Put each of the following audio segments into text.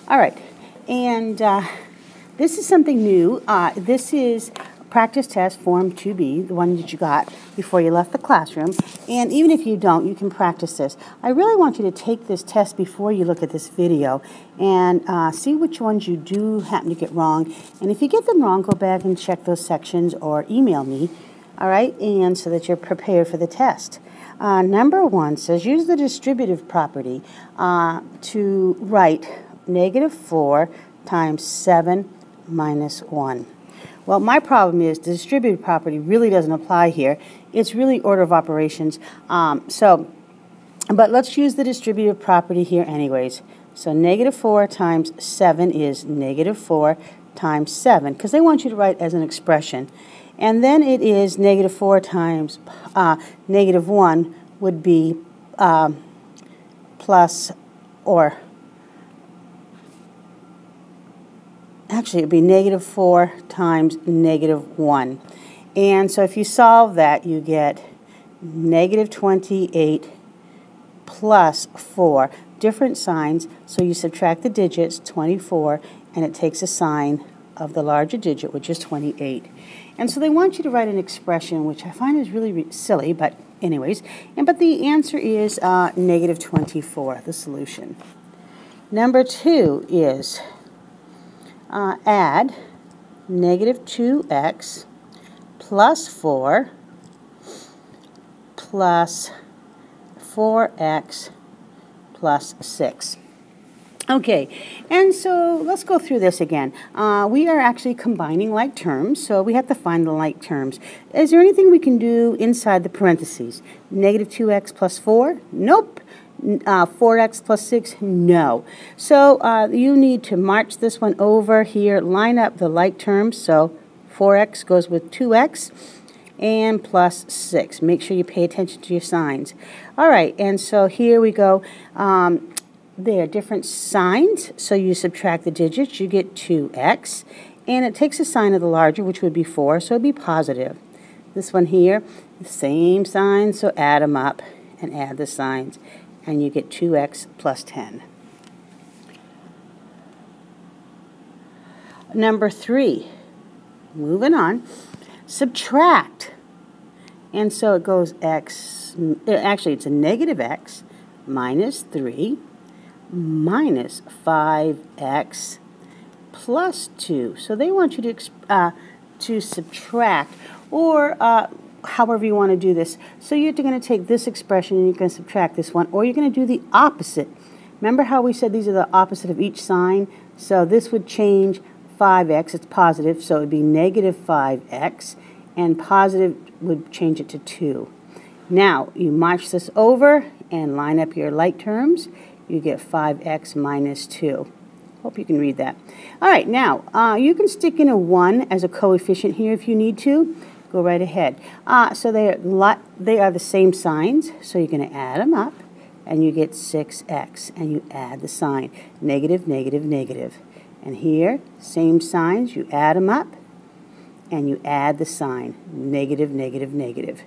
All right, and this is something new. This is practice test form 2B, the one that you got before you left the classroom. And even if you don't, you can practice this. I really want you to take this test before you look at this video and see which ones you do happen to get wrong. And if you get them wrong, go back and check those sections or email me, all right, and so that you're prepared for the test. Number 1 says use the distributive property to write -4 times 7 minus 1. Well, my problem is the distributive property really doesn't apply here. It's really order of operations. But let's use the distributive property here anyways. So -4 times 7 is -4 times 7, because they want you to write as an expression. And then it is -4 times -1 would be plus, or actually, it would be -4 times -1. And so if you solve that, you get -28 plus 4. Different signs, so you subtract the digits, 24, and it takes a sign of the larger digit, which is 28. And so they want you to write an expression, which I find is really silly, but anyways. But the answer is -24, the solution. Number 2 is add -2x plus 4 plus 4x plus 6. Okay, and so let's go through this again. We are actually combining like terms, so we have to find the like terms. Is there anything we can do inside the parentheses? -2x plus 4? Nope. 4x plus 6? No. So you need to march this one over here, line up the like terms. So 4x goes with 2x and plus 6. Make sure you pay attention to your signs. All right, and so here we go. There are different signs, so you subtract the digits, you get 2x, and it takes a sign of the larger, which would be 4, so it would be positive. This one here, the same sign, so add them up and add the signs, and you get 2x plus 10. Number 3, moving on, subtract. And so it goes x, actually it's a -x minus 3 minus 5x plus 2. So they want you to subtract, or however you want to do this. So you're going to take this expression and you're going to subtract this one, or you're going to do the opposite. Remember how we said these are the opposite of each sign? So this would change 5x, it's positive, so it would be -5x, and positive would change it to 2. Now, you march this over and line up your like terms. You get 5x minus 2. Hope you can read that. All right, now, you can stick in a 1 as a coefficient here if you need to. Go right ahead. So they are the same signs, so you're going to add them up, and you get 6x, and you add the sign, negative, negative, negative. And here, same signs, you add them up, and you add the sign, negative, negative, negative.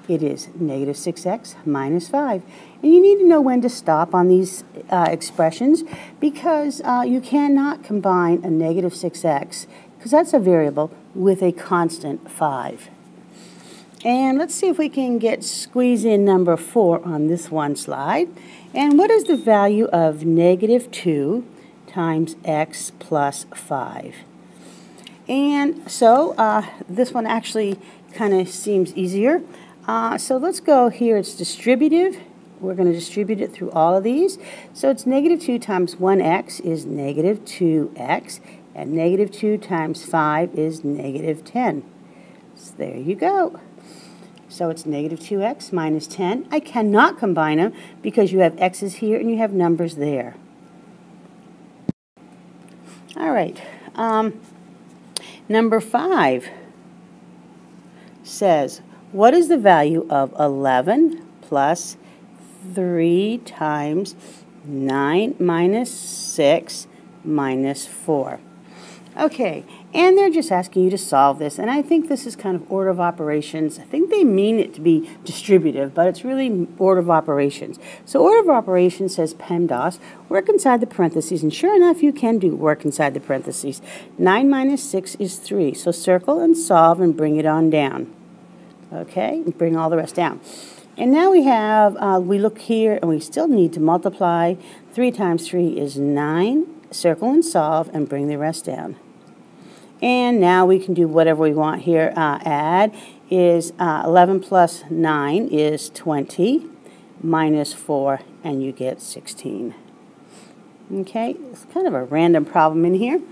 It is -6x minus 5. And you need to know when to stop on these expressions, because you cannot combine a -6x, because that's a variable, with a constant 5. And let's see if we can squeeze in number 4 on this one slide. And what is the value of -2 times x plus 5? And so this one actually kind of seems easier. So let's go here. It's distributive. We're going to distribute it through all of these. So it's -2 times 1x is -2x, and -2 times 5 is -10. So there you go. So it's -2x minus 10. I cannot combine them because you have x's here and you have numbers there. All right. Number 5 says, what is the value of 11 plus 3 times 9 minus 6 minus 4? Okay, and they're just asking you to solve this, and I think this is kind of order of operations. I think they mean it to be distributive, but it's really order of operations. So order of operations says PEMDAS, work inside the parentheses, and sure enough, you can do work inside the parentheses. 9 minus 6 is 3, so circle and solve and bring it on down. Okay, and bring all the rest down. And now we have, we look here, and we still need to multiply. 3 times 3 is 9, circle and solve, and bring the rest down. And now we can do whatever we want here. Add is 11 plus 9 is 20, minus 4, and you get 16. Okay, it's kind of a random problem in here,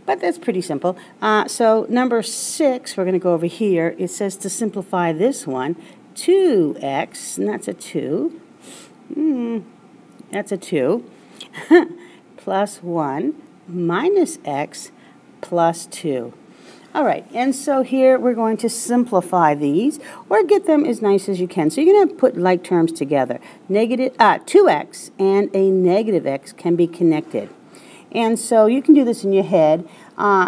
but that's pretty simple. So number 6, we're going to go over here. It says to simplify this one, 2x, and that's a 2. That's a 2. Plus 1 minus x plus 2. All right, and so here we're going to simplify these or get them as nice as you can. So you're going to put like terms together. 2x and a negative x can be connected. And so you can do this in your head.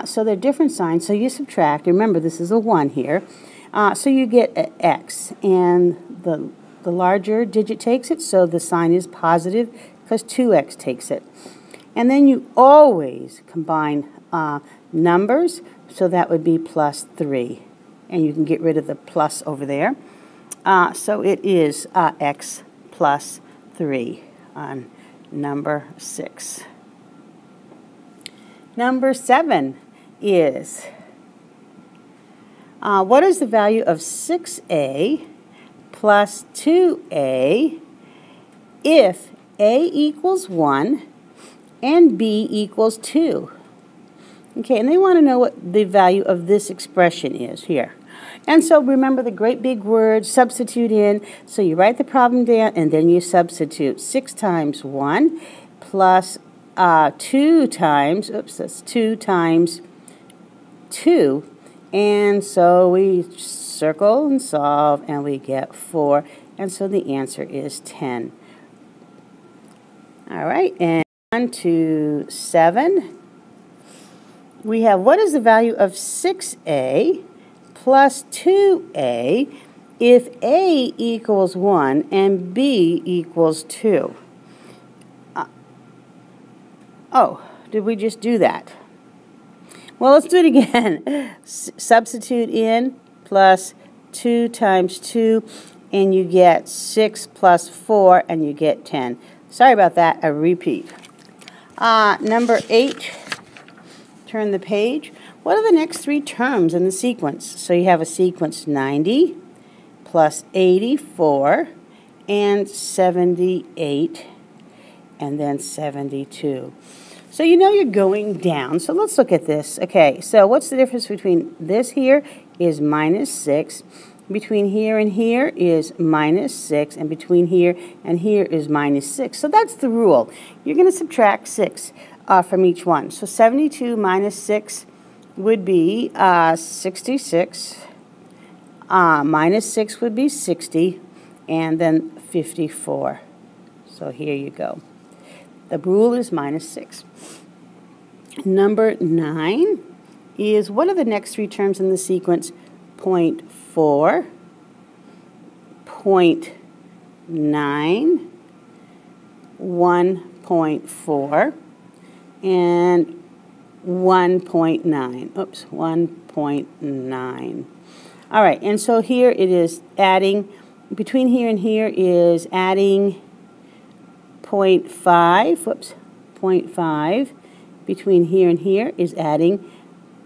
So they're different signs, so you subtract. Remember, this is a 1 here. So you get an x, and the larger digit takes it, so the sign is positive because 2x takes it. And then you always combine numbers, so that would be plus 3. And you can get rid of the plus over there. So it is x plus 3 on number 6. Number 7 is, what is the value of 6a plus 2a if a equals 1 and b equals 2? Okay, and they want to know what the value of this expression is here. And so remember the great big word, substitute in. So you write the problem down and then you substitute. 6 times 1 plus 2 times, that's 2 times 2. And so we circle and solve and we get 4. And so the answer is 10. All right, and on to 7. We have, what is the value of 6a plus 2a if a equals 1 and b equals 2? Oh, did we just do that? Well, let's do it again. Substitute in plus 2 times 2, and you get 6 plus 4, and you get 10. Sorry about that, a repeat. Number 8. Turn the page. What are the next 3 terms in the sequence? So you have a sequence 90 plus 84 and 78 and then 72. So you know you're going down. So let's look at this. Okay, so what's the difference between this here is minus 6. Between here and here is minus 6. And between here and here is minus 6. So that's the rule. You're going to subtract 6. From each one. So 72 minus 6 would be 66. Minus 6 would be 60. And then 54. So here you go. The rule is minus 6. Number 9 is, what are the next 3 terms in the sequence? 0.4, 0.9, 1.4, and 1.9. Oops, 1.9. All right, and so here it is adding, between here and here is adding 0.5. Whoops, 0.5. Between here and here is adding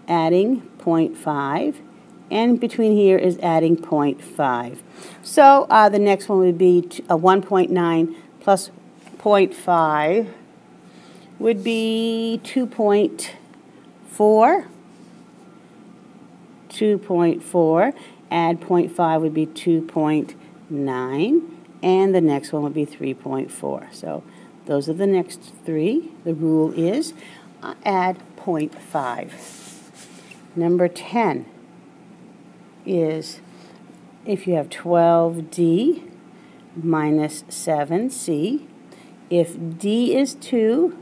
0.5. And between here is adding 0.5. So the next one would be 1.9 plus 0.5. would be 2.4. 2.4. Add 0.5 would be 2.9. And the next one would be 3.4. So those are the next 3. The rule is add 0.5. Number 10 is, if you have 12d minus 7c, if d is 2,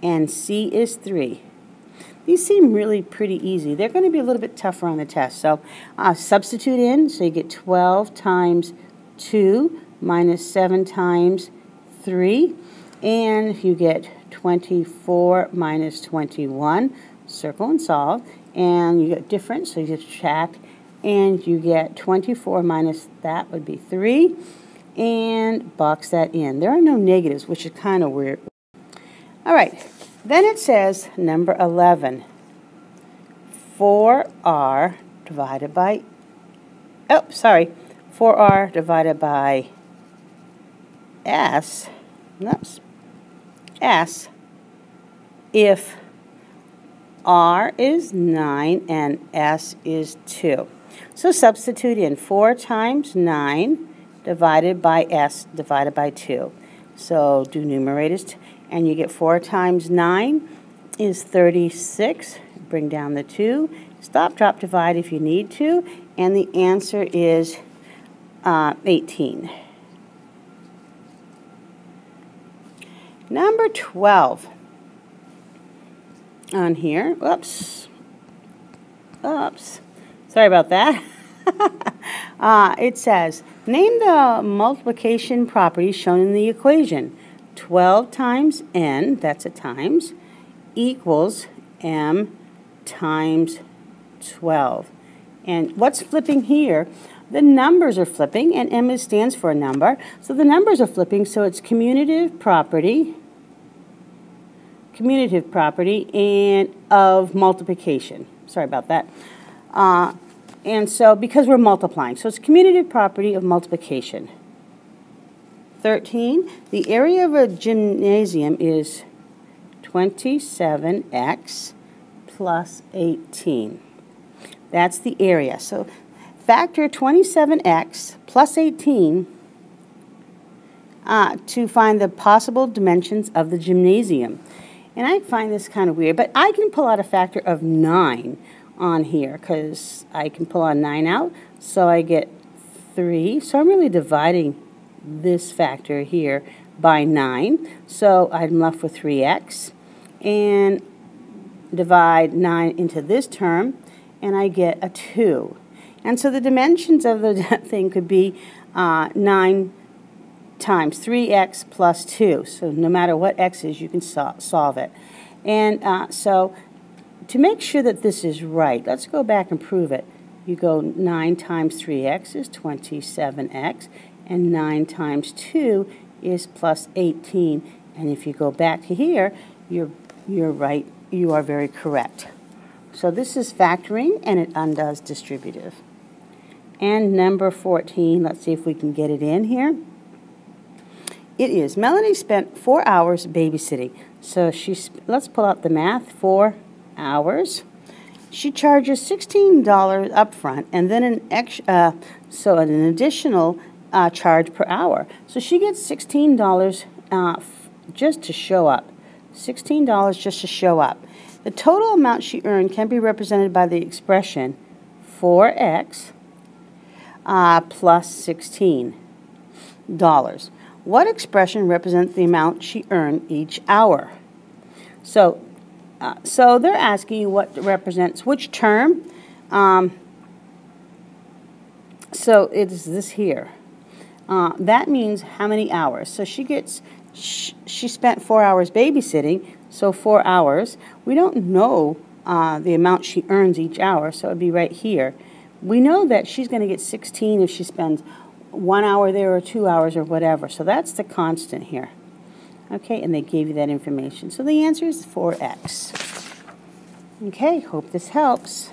and C is 3. These seem really pretty easy. They're going to be a little bit tougher on the test. So substitute in, so you get 12 times 2 minus 7 times 3, and you get 24 minus 21. Circle and solve, and you get difference, so you subtract, and you get 24 minus that would be 3, and box that in. There are no negatives, which is kind of weird. All right, then it says number 11, 4r divided by, 4r divided by s, if r is 9 and s is 2. So substitute in 4 times 9 divided by s divided by 2. So do numerators, and you get 4 times 9 is 36. Bring down the 2. Stop, drop, divide if you need to, and the answer is 18. Number 12 on here. Oops. Sorry about that. It says, name the multiplication property shown in the equation. 12 times n, that's a times, equals m times 12. And what's flipping here? The numbers are flipping, and m stands for a number. So the numbers are flipping, so it's commutative property and of multiplication. Sorry about that. And so because we're multiplying, so it's commutative property of multiplication. 13, the area of a gymnasium is 27x plus 18. That's the area. So factor 27x plus 18 to find the possible dimensions of the gymnasium. And I find this kind of weird, but I can pull out a factor of 9 on here because I can pull on 9 out, so I get 3. So I'm really dividing this factor here by 9. So I'm left with 3x, and divide 9 into this term, and I get a 2. And so the dimensions of the thing could be 9 times 3x plus 2. So no matter what x is, you can solve it. And so to make sure that this is right, let's go back and prove it. You go 9 times 3x is 27x, and 9 times 2 is plus 18. And if you go back to here, you're right. You are very correct. So this is factoring, and it undoes distributive. And number 14, let's see if we can get it in here. It is, Melanie spent 4 hours babysitting. So let's pull out the math, 4 hours. She charges $16 up front, and then an additional charge per hour. So she gets $16 just to show up. $16 just to show up. The total amount she earned can be represented by the expression 4x plus $16. What expression represents the amount she earned each hour? So they're asking you what represents which term. So it is this here. That means how many hours. So she spent 4 hours babysitting, so 4 hours. We don't know the amount she earns each hour, so it would be right here. We know that she's going to get 16 if she spends 1 hour there or 2 hours or whatever. So that's the constant here. Okay, and they gave you that information. So the answer is 4x. Okay, hope this helps.